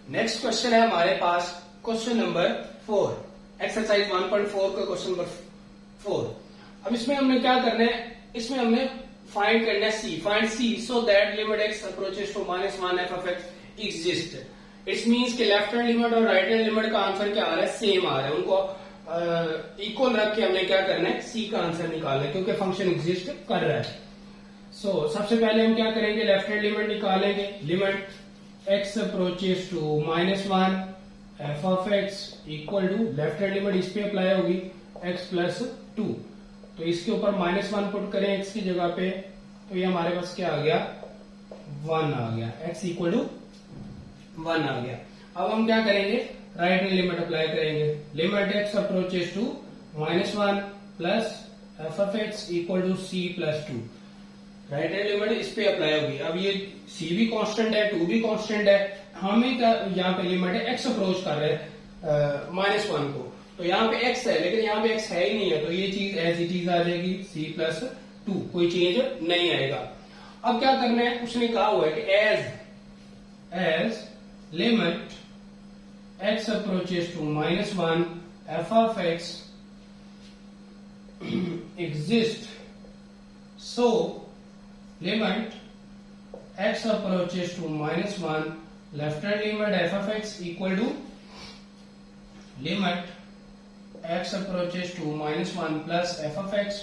Next question है हमारे पास question number 4, exercise 1.4 का क्वेश्चन नंबर 4। अब इसमें हमने क्या करना है, इसमें हमने फाइंड करना है C, find C so that limit x approaches to -1 F of X exist. It means कि लेफ्ट हैंड लिमिट और राइट हैंड लिमिट का आंसर क्या आ रहा है, सेम आ रहा है। उनको इक्वल रख के हमने क्या करना है, सी का आंसर निकालना है क्योंकि फंक्शन एग्जिस्ट कर रहा है। सबसे पहले हम क्या करेंगे, लेफ्ट हैंड लिमिट निकालेंगे। Limit x approaches to -1 f of x equal to, left hand limit इस पे अप्लाई होगी x प्लस 2, तो इसके ऊपर -1 पुट करें x की जगह पे, तो ये हमारे पास क्या आ गया, 1 आ गया, x इक्वल टू 1 आ गया। अब हम क्या करेंगे, राइट हैंड लिमिट अप्लाई करेंगे। Limit x approaches to -1 plus f of x equal to c plus 2, right hand limit इस पे अप्लाई होगी। अब ये c भी कांस्टेंट है, 2 भी कांस्टेंट है, हमें यहाँ पे लिमिट है x अप्रोच कर रहे हैं -1 को, तो यहाँ पे x है लेकिन यहाँ पे x है ही नहीं है, तो ये चीज एज इट इज आ जाएगी c प्लस 2, कोई चेंज नहीं आएगा। अब क्या करना है, उसने कहा हुआ है कि as limit x approaches to -1 f of x exist, so limit x approaches to -1 left hand limit f of x equal to limit x approaches to -1 plus f of x।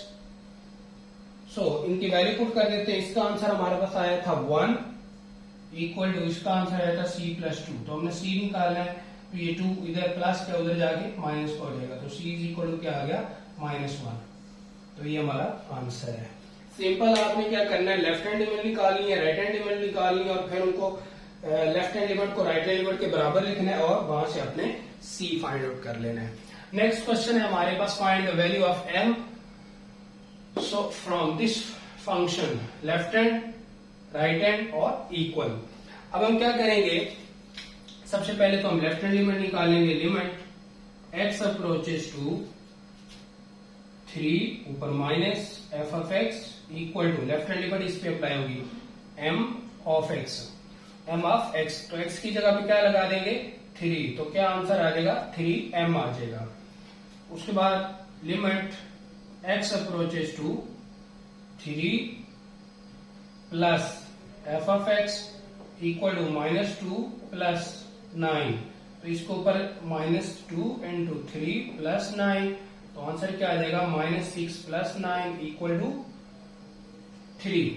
इनकी वैल्यू पुट कर देते हैं। इसका answer हमारे पास आया था 1 equal to, इसका आंसर आया था c प्लस 2, तो हमने c निकालना है, तो ये 2 इधर प्लस का उधर जाके माइनस का हो जाएगा, तो c इज इक्वल टू क्या आ गया, -1, तो ये हमारा आंसर है। सिंपल, आपने क्या करना है, लेफ्ट हैंड लिमिट निकालनी है, राइट हैंड लिमिट निकालनी है, और फिर उनको लेफ्ट हैंड लिमिट को राइट हैंड लिमिट के बराबर लिखना है और वहां से अपने c फाइंड आउट कर लेना है। नेक्स्ट क्वेश्चन है हमारे पास, find the value of m so from this function left hand, right hand और इक्वल। अब हम क्या करेंगे, सबसे पहले तो हम लेफ्ट हैंड लिमिट निकालेंगे। लिमिट x अप्रोचेस टू 3 ऊपर minus f of x equal to, left hand limit इस पे अप्लाई होगी, m ऑफ x, तो x की जगह पे क्या लगा देंगे, 3, तो क्या आंसर आ जाएगा, 3m आ जाएगा। उसके बाद limit x approaches to 3 plus f of x equal to -2 plus 9, तो इसके ऊपर -2 इंटू 3 प्लस 9, तो आंसर क्या आ जाएगा, -6 प्लस 9 इक्वल टू 3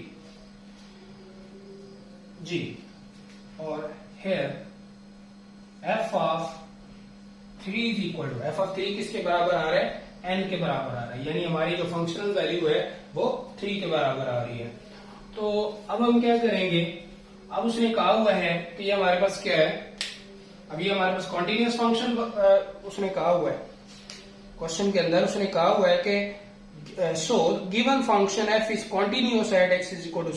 जी। और here f of 3 is equal to, f of 3 किसके बराबर आ रहा है, n के बराबर आ रहा है, यानी हमारी जो फंक्शनल वैल्यू है वो 3 के बराबर आ रही है। तो अब हम क्या करेंगे, अब उसने कहा हुआ है कि ये हमारे पास क्या है, अभी हमारे पास कॉन्टिन्यूस फंक्शन उसने कहा हुआ है, क्वेश्चन के अंदर उसने कहा हुआ है कि so given function f is continuous at x is equal to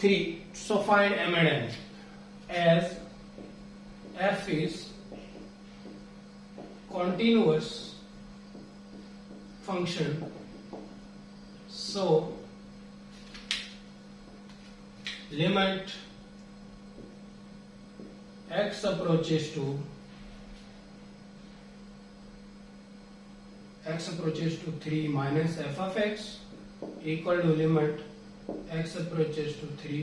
3, so find m and n। As f is continuous function, so limit x approaches to 3 minus f of x equal to limit x approaches to 3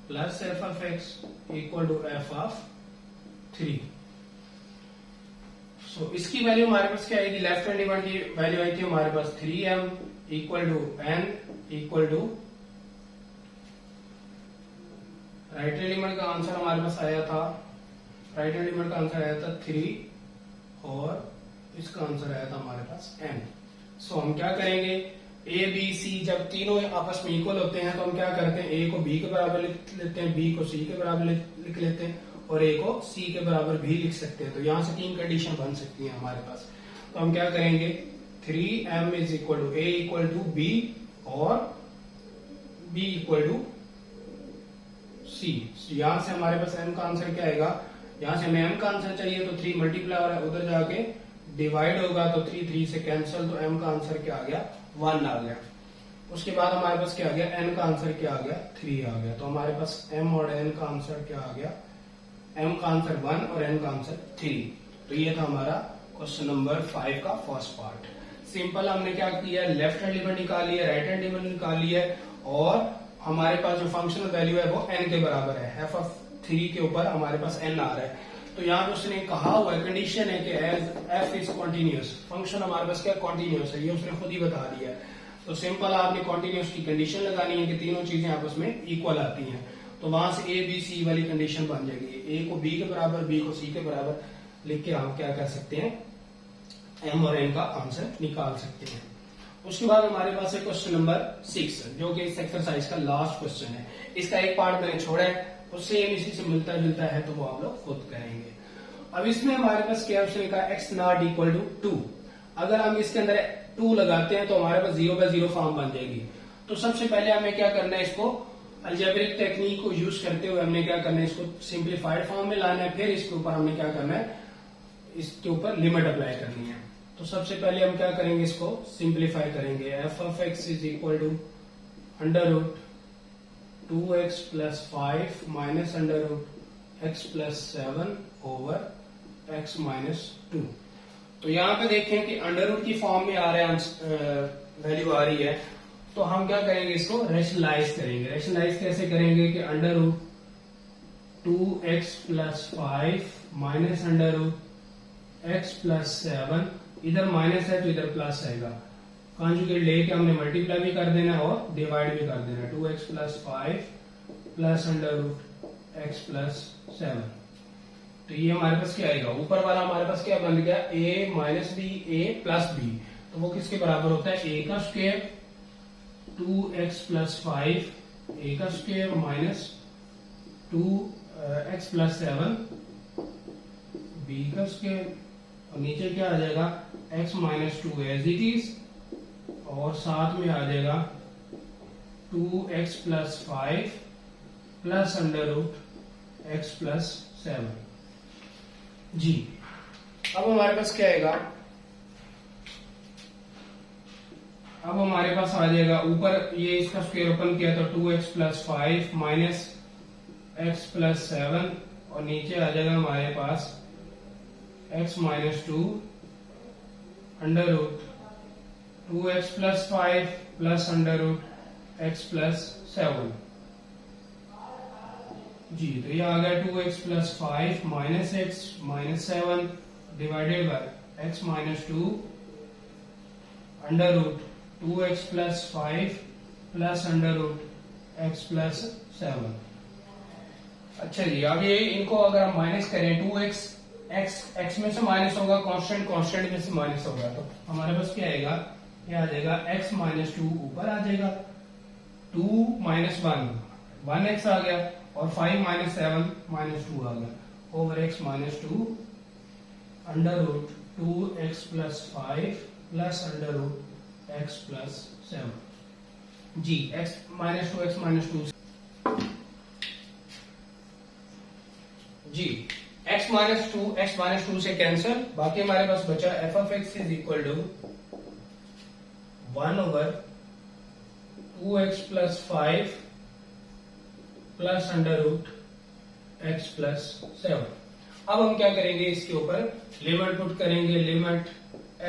plus f of x equal to f of 3। इसकी value हमारे पास क्या आएगी, left hand limit की value आई थी हमारे पास 3m equal to n equal to, right hand limit का आंसर हमारे पास आया था, राइट हैंड लिमिट का आंसर आया था 3 और इसका आंसर आया था हमारे पास n। हम क्या करेंगे, a b c जब तीनों आपस में इक्वल होते हैं तो हम क्या करते हैं, a को b के बराबर लिख लेते हैं, b को c के बराबर लिख लेते हैं और a को c के बराबर भी लिख सकते हैं, तो यहां से 3 कंडीशन बन सकती है हमारे पास। तो हम क्या करेंगे, 3m is equal to a equal to b और b इक्वल टू c। यहां से हमारे पास m का आंसर क्या आएगा, यहां से हमें m का आंसर चाहिए तो 3 मल्टीप्लाई हो रहा है, उधर जाके डिवाइड होगा तो 3 से कैंसिल, तो m का आंसर क्या आ गया, 1 आ गया। उसके बाद हमारे पास क्या आ गया, n का आंसर क्या आ गया, 3 आ गया। तो हमारे पास m और n का आंसर क्या आ गया, m का आंसर 1 और n का आंसर 3। तो ये था हमारा क्वेश्चन नंबर 5 का फर्स्ट पार्ट। सिंपल हमने क्या किया, लेफ्ट हैंड लिमिट निकाली है, राइट हैंड लिमिट निकाली है, और हमारे पास जो फंक्शनल वैल्यू है वो n के बराबर है। f ऑफ 3 के ऊपर हमारे पास n आ रहा है। तो यहाँ पे उसने कहा हुआ है, कंडीशन है कि as f is continuous, function हमारे पास क्या कॉन्टिन्यूस है, ये उसने खुद ही बता दिया है। तो सिंपल आपने कॉन्टिन्यूस की कंडीशन लगानी है कि तीनों चीजें आपस में इक्वल आती हैं। तो वहां से ए बी सी वाली कंडीशन बन जाएगी, ए को बी के बराबर, बी को सी के बराबर लिख के हम क्या कर सकते हैं, एम और एन का आंसर निकाल सकते हैं। उसके बाद हमारे पास है क्वेश्चन नंबर 6, जो कि इस एक्सरसाइज का लास्ट क्वेश्चन है। इसका एक पार्ट मैंने छोड़ा है, उससे इसी से मिलता जुलता है, तो वो आप लोग खुद करेंगे। अब इसमें हमारे पास क्या ऑप्शन लिखा है, एक्स नॉट इक्वल टू 2। अगर हम इसके अंदर 2 लगाते हैं तो हमारे पास 0 बाय 0 फॉर्म बन जाएगी। तो सबसे पहले हमें क्या करना है, इसको अलजेब्रिक टेक्निक को यूज करते हुए हमने क्या करना है, इसको सिंप्लीफाइड फॉर्म में लाना है। फिर इसके ऊपर हमने क्या करना है, इसके ऊपर लिमिट अप्लाई करनी है। तो सबसे पहले हम क्या करेंगे, इसको सिंप्लीफाई करेंगे। F of X is equal to under root 2x plus 5 minus under root x plus 7 over x minus 2। तो यहाँ पे देखें कि अंडर रूट की फॉर्म में आ रहा है, वैल्यू आ रही है। तो हम क्या करेंगे, इसको रेशनलाइज करेंगे। रेशनलाइज कैसे करेंगे कि under root 2x plus 5 minus under root x plus 7, इधर माइनस है तो इधर प्लस आएगा। कॉन्जुगेट लेके हमने मल्टीप्लाई भी कर देना है और डिवाइड भी कर देना है। 2x plus 5 plus under root x plus 7। तो ये हमारे पास क्या आएगा, ऊपर वाला हमारे पास क्या बन गया, a minus B, a plus B. तो वो किसके बराबर होता है, a का स्क्वायर 2x प्लस 5 a का square minus 2x plus 7 b का स्क्वायर, और नीचे क्या आ जाएगा, x minus 2 as it is, और साथ में आ जाएगा 2x plus 5 plus under root x plus 7। जी, अब हमारे पास क्या आएगा, अब हमारे पास आ जाएगा ऊपर ये इसका स्क्वायर ओपन किया तो 2x plus 5 minus x plus 7, और नीचे आ जाएगा हमारे पास x minus 2 under root 2x plus 5 plus under root x plus 7। जी, तो ये आ गया 2x plus 5 minus x minus 7 divided by x minus 2 under root 2x plus 5 plus under root x plus 7। अच्छा जी, अब ये इनको अगर हम माइनस करें, 2x x में से माइनस होगा, कांस्टेंट में से माइनस होगा, तो हमारे पास क्या आएगा, क्या आ जाएगा, x माइनस 2 ऊपर आ जाएगा, 2 माइनस 1x आ गया, और 5 माइनस 7 माइनस 2 आ गया, over x minus 2 under root 2x plus 5 plus under root x plus 7। जी, x माइनस 2 x माइनस 2, जी x माइनस 2 से कैंसिल, बाकी हमारे पास बचा f of x is equal to 1 over 2x plus 5 plus under root x plus 7। अब हम क्या करेंगे, इसके ऊपर लिमिट पुट करेंगे। Limit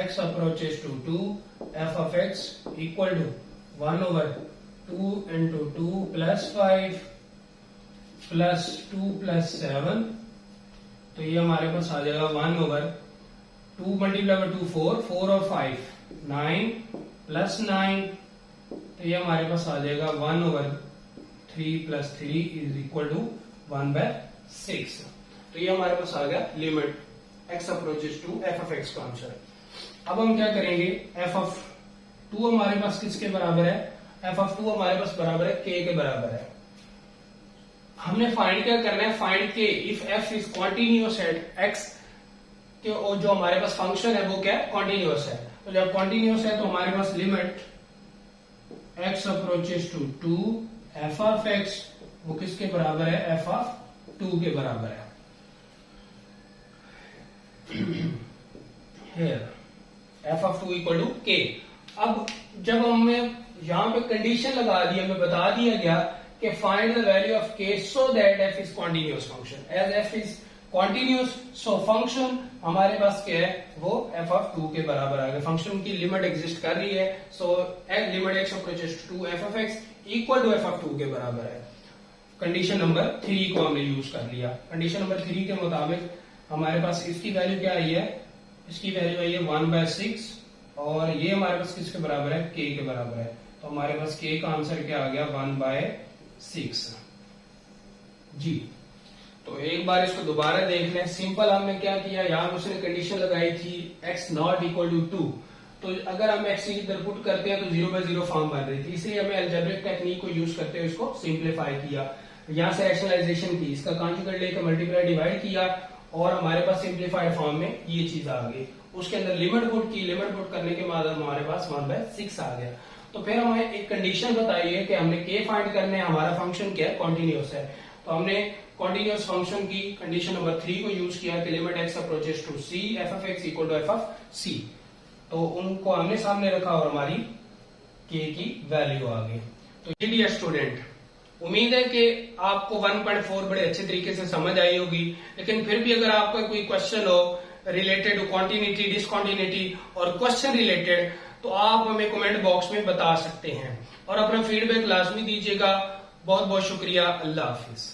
x approaches to 2, f of x equal to 1 over 2 into 2 plus 5 plus 2 plus 7। तो ये हमारे पास आ जाएगा 1 ओवर 2 मल्टीप्लाई बाय 2 4, 4 और 5 9 प्लस 9। तो ये हमारे पास आ जाएगा 1 over 3 plus 3 is equal to 1 by 6। तो ये हमारे पास आ गया limit x approaches to f of x का आंसर। अब हम क्या करेंगे, f ऑफ 2 हमारे पास किसके बराबर है, f ऑफ 2 हमारे पास बराबर है k के बराबर है। हमने फाइंड क्या करना है, find k if f is continuous at x, के जो हमारे पास फंक्शन है वो क्या है, कॉन्टिन्यूअस है। तो जब कॉन्टिन्यूअस है तो हमारे पास limit x approaches to 2 f of x वो किसके बराबर है, f ऑफ 2 के बराबर है। Here, f of 2 equal to k। अब जब हमें यहाँ पे कंडीशन लगा दी, हमें बता दिया गया कि find the value of k so that f is continuous function. As f is continuous so function हमारे पास क्या है वो एफ ऑफ 2 के बराबर आ गया। फंक्शन की लिमिट एग्जिस्ट कर रही है, so limit x approaches to f of x equal to f of 2 के बराबर है। कंडीशन नंबर 3 को हमने यूज कर लिया। कंडीशन नंबर 3 के मुताबिक हमारे पास इसकी वैल्यू क्या आई है, इसकी वैल्यू आई है 1/6 और ये हमारे पास किसके बराबर है, के के बराबर है। तो हमारे पास के का आंसर क्या आ गया 1/6 जी। तो एक बार इसको दोबारा देख लें। सिंपल हमने क्या किया, यहां उसने कंडीशन लगाई थी x नॉट इक्वल टू 2, तो अगर हम x इधर पुट करते हैं तो 0/0 फॉर्म बन रही थी, इसलिए हमें अलजेब्रिक टेक्निक को यूज करते हुए इसको सिंप्लीफाई किया। यहां से रैशनलाइजेशन की, इसका कॉन्जुगेट लेकर मल्टीप्लाई डिवाइड किया और हमारे पास सिंप्लीफाइड फॉर्म में ये चीज आ गई। उसके अंदर लिमिट पुट की, लिमिट पुट करने के बाद हमारे पास 1/6 आ गया। तो फिर हमें एक कंडीशन बताइए कि हमने के फाइंड करने, हमारा फंक्शन क्या है, कॉन्टिन्यूस है। तो हमने कॉन्टिन्यूस फंक्शन की कंडीशन नंबर 3 को यूज किया कि limit x approaches to c f of x equal to f of c. तो उनको हमने सामने रखा और हमारी के की वैल्यू आ गई। तो ये डियर स्टूडेंट, उम्मीद है कि आपको 1.4 बड़े अच्छे तरीके से समझ आई होगी, लेकिन फिर भी अगर आपका कोई क्वेश्चन हो रिलेटेड टू कॉन्टिन्यूटी, डिसकॉन्टिन्यूटी और क्वेश्चन रिलेटेड, तो आप हमें कमेंट बॉक्स में बता सकते हैं और अपना फीडबैक लाजमी दीजिएगा। बहुत बहुत शुक्रिया। अल्लाह हाफिज।